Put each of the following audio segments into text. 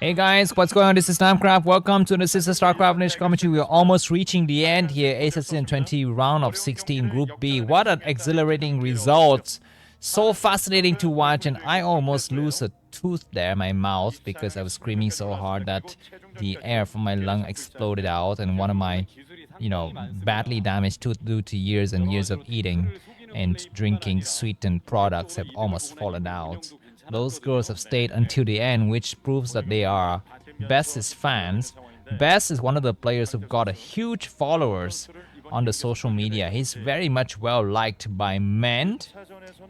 Hey guys, what's going on? This is Namkraft. Welcome to the Sister Starcraft Niche commentary. We're almost reaching the end here. ASL S20 round of 16 Group B. What an exhilarating result. So fascinating to watch, and I almost lose a tooth there in my mouth because I was screaming so hard that the air from my lung exploded out, and one of my, badly damaged tooth due to years and years of eating and drinking sweetened products have almost fallen out. Those girls have stayed until the end, which proves that they are Best's fans. Best is one of the players who've got a huge followers on the social media. He's very much well liked by men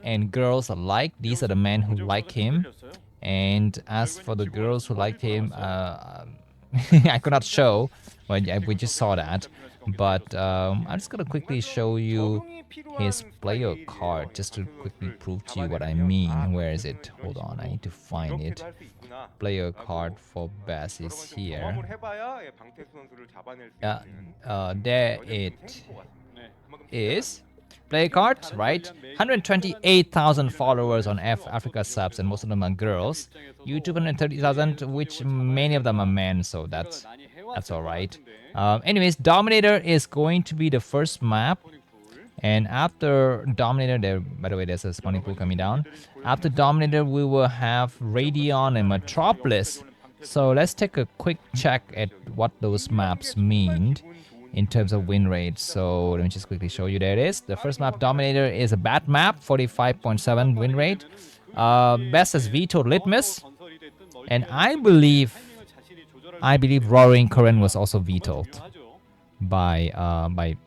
and girls alike. These are the men who like him. And as for the girls who liked him, I could not show, but we just saw that. But I'm just gonna quickly show you his player card just to quickly prove to you what I mean. Where is it? Hold on, I need to find it. Player card for Bass is here. There it is. Player card, right? 128,000 followers on Africa subs, and most of them are girls. YouTube 130,000, which many of them are men, so that's all right. Anyways, Dominator is going to be the first map. And after Dominator, there, by the way, there's a spawning pool coming down. After Dominator, we will have Radion and Metropolis. So let's take a quick check at what those maps mean in terms of win rate. So let me just quickly show you. There it is. The first map, Dominator, is a bad map, 45.7 win rate. Best has vetoed Litmus. And I believe Roaring Current was also vetoed by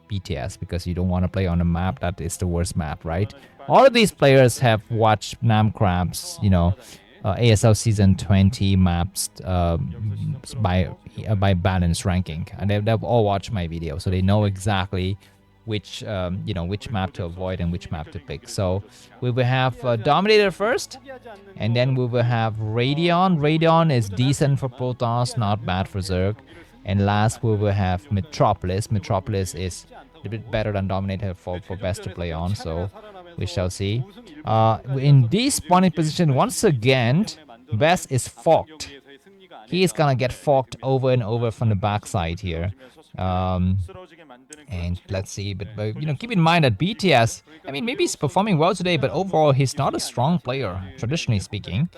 BTS, because you don't want to play on a map that is the worst map, right? All of these players have watched Namkraft's, ASL Season 20 maps by balance ranking, and they've all watched my video, so they know exactly which which map to avoid and which map to pick. So we will have Dominator first, and then we will have Radion. Radion is decent for Protoss, not bad for Zerg. And last, we will have Metropolis. Metropolis is a bit better than Dominator for Best to play on, so we shall see. In this spawning position, once again, Best is fogged. He is gonna get fogged over and over from the backside here. And let's see, but keep in mind that BTS, I mean, maybe he's performing well today, but overall, he's not a strong player, traditionally speaking.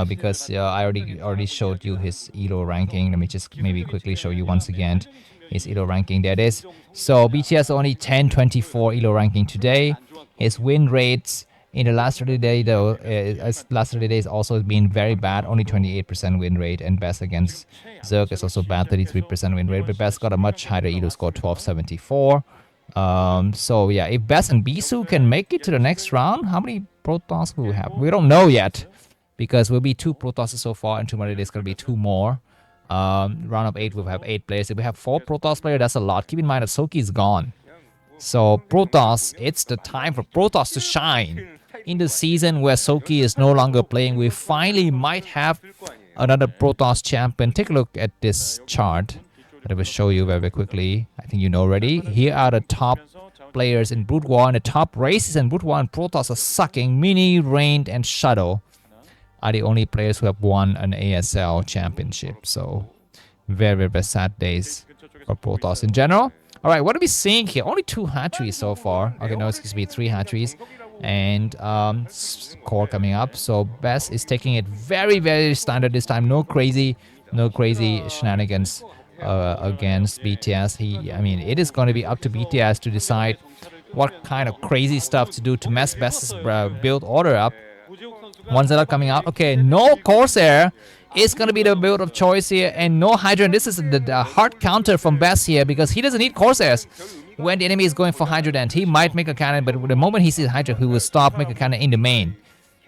Because I already showed you his ELO ranking. Let me just maybe quickly show you once again his ELO ranking. There it is. So BTS only 1024 ELO ranking today. His win rates in the last 30 days, though, last 30 days also has been very bad. Only 28% win rate, and Best against Zerg is also bad, 33% win rate. But Best got a much higher ELO score, 1274. So yeah, if Best and Bisu can make it to the next round, how many Protoss will we have? We don't know yet, because we'll be 2 Protosses so far, and tomorrow there's going to be 2 more. Round of 8, we'll have 8 players. If we have 4 Protoss players, that's a lot. Keep in mind that Soki is gone. So Protoss, it's the time for Protoss to shine. In the season where Soki is no longer playing, we finally might have another Protoss champion. Take a look at this chart that I will show you very, very quickly. I think you know already. Here are the top players in Broodwar, and the top races in Broodwar and Protoss are sucking. Mini, Rain, and Shadow are the only players who have won an ASL championship. So very, very sad days for Protoss in general. All right, what are we seeing here? Only 2 hatcheries so far. Okay, no, excuse me, 3 hatcheries. And core coming up. So Best is taking it very, very standard this time. No crazy shenanigans against BTS. I mean, it is going to be up to BTS to decide what kind of crazy stuff to do to mess Best's build order up. Ones that are coming out. Okay, no Corsair is going to be the build of choice here, and no Hydra. This is the hard counter from Best here, because he doesn't need Corsairs when the enemy is going for Hydra Dent. He might make a cannon, but the moment he sees Hydra, he will stop, make a cannon in the main,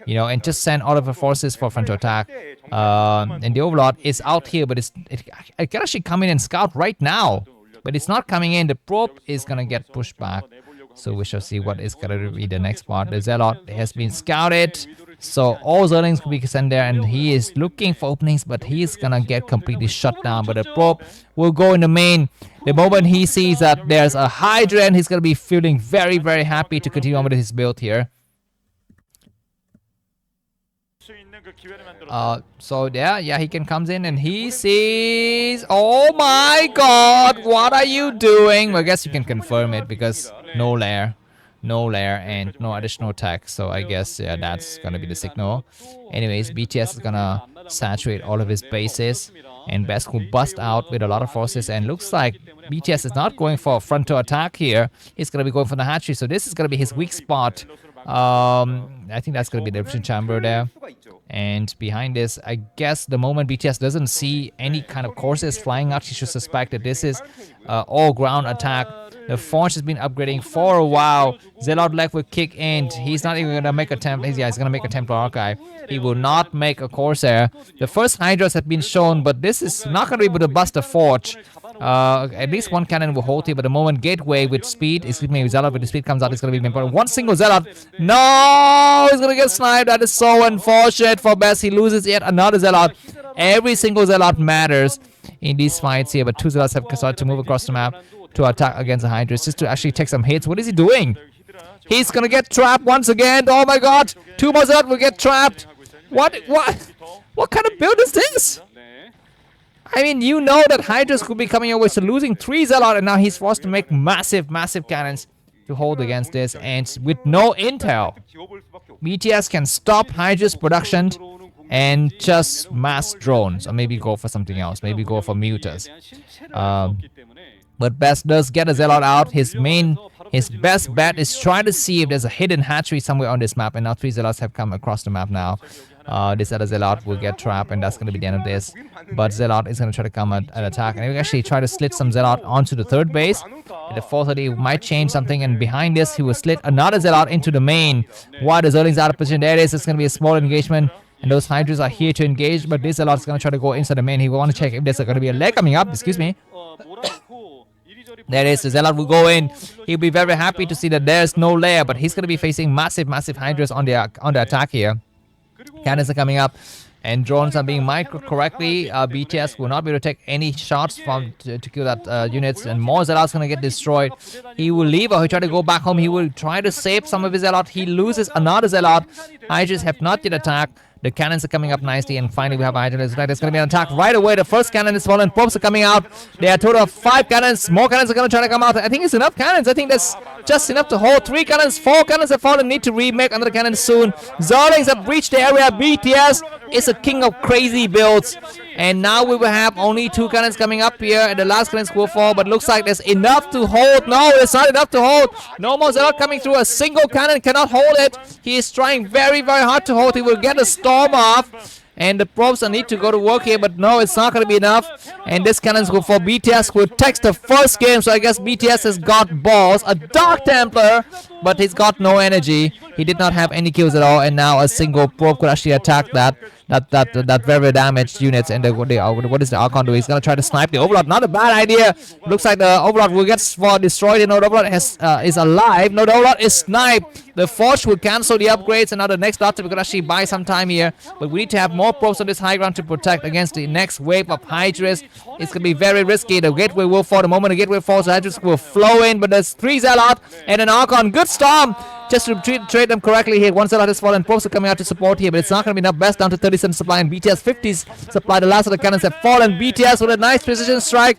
and just send all of the forces for front to attack. And the Overlord is out here, but it can actually come in and scout right now, but it's not coming in. The probe is going to get pushed back. So we shall see what is going to be the next part. The Zealot has been scouted. So all Zerlings will be sent there, and he is looking for openings, but he's going to get completely shut down. But the probe will go in the main. The moment he sees that there's a Hydra, and he's going to be feeling very, very happy to continue on with his build here. So yeah, he can comes in and he sees. Oh my God, what are you doing? Well, I guess you can confirm it because no lair, and no additional tech. So I guess yeah, that's gonna be the signal. Anyways, BTS is gonna saturate all of his bases, and Besk will bust out with a lot of forces. And looks like BTS is not going for a frontal attack here. He's gonna be going for the hatchery. So this is gonna be his weak spot. I think that's gonna be the Egyptian chamber there. And behind this, I guess the moment BTS doesn't see any kind of courses flying out, he should suspect that this is all ground attack. The Forge has been upgrading for a while. Zealot left will kick in. He's not even gonna make a temp. Yeah, he's gonna make a Templar Archive. He will not make a Corsair. The first Hydras have been shown, but this is not gonna be able to bust a Forge. At least one cannon will hold here, but the moment Gateway with speed, excuse me, Zealot with the speed comes out, it's gonna be important. One single Zealot. No, he's gonna get sniped. That is so unfortunate for Best. He loses yet another Zealot. Every single Zealot matters in these fights here, but two Zealots have started to move across the map to attack against the Hydras, just to actually take some hits. What is he doing? He's gonna get trapped once again. Oh my God! Two more Zealots will get trapped. What kind of build is this? I mean, you know that Hydras could be coming your way, so losing 3 Zealot, and now he's forced to make massive cannons to hold against this, and with no intel, BTS can stop Hydras production and just mass drones, or maybe go for something else, maybe go for mutas. But Best does get a Zealot out. His best bet is try to see if there's a hidden hatchery somewhere on this map, and now 3 Zealots have come across the map now. This other Zealot will get trapped, and that's going to be the end of this. But Zealot is going to try to come and attack, and he will actually try to slit some Zealot onto the third base. At the 430, he might change something, and behind this, he will slit another Zealot into the main. While the Zerglings out of position, there it is. It's going to be a small engagement, and those Hydras are here to engage, but this Zealot is going to try to go inside the main. He will want to check if there's going to be a leg coming up. Excuse me. There it is. The Zealot will go in. He'll be very happy to see that there's no lair, but he's going to be facing massive Hydras on the attack here. Cannons are coming up, and drones are being micro correctly. BTS will not be able to take any shots to kill that units, and more Zealots gonna get destroyed. He will leave, or he try to go back home. He will try to save some of his Zealot. He loses another Zealot. Hydras have not yet attacked. The cannons are coming up nicely, and finally we have Hydras. There's going to be an attack right away. The first cannon is fallen. Probes are coming out. There are a total of 5 cannons. More cannons are going to try to come out. I think it's enough cannons. I think that's just enough to hold 3 cannons. 4 cannons have fallen. Need to remake another cannon soon. Zerglings have reached the area. BTS is a king of crazy builds. And now we will have only 2 cannons coming up here, and the last cannons will fall, but looks like there's enough to hold. No, it's not enough to hold. No more Zealot coming through. A single cannon cannot hold it. He is trying very hard to hold. He will get a storm off. And the probes need to go to work here, but no, it's not going to be enough. And this cannons go for BTS, who takes the first game. So I guess BTS has got balls. A Dark Templar, but he's got no energy. He did not have any kills at all. And now a single probe could actually attack that very damaged units. And what is the Archon doing? He's going to try to snipe the Overlord. Not a bad idea. Looks like the Overlord will get destroyed. You know, the Overlord is alive. No, the Overlord is sniped. The Forge will cancel the upgrades, and now the next doctor we could actually buy some time here. But we need to have more probes on this high ground to protect against the next wave of Hydras. It's going to be very risky. The gateway will fall. The moment the gateway falls, the Hydras will flow in. But there's 3 Zealot and an Archon. Good storm. Just to trade them correctly here. 1 Zealot has fallen. Probes are coming out to support here, but it's not going to be enough. Best down to 37 supply, and BTS 50s supply. The last of the cannons have fallen. BTS with a nice precision strike.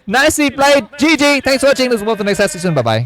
Nicely played. GG. Thanks for watching. This is Wolf. The next session. Bye bye.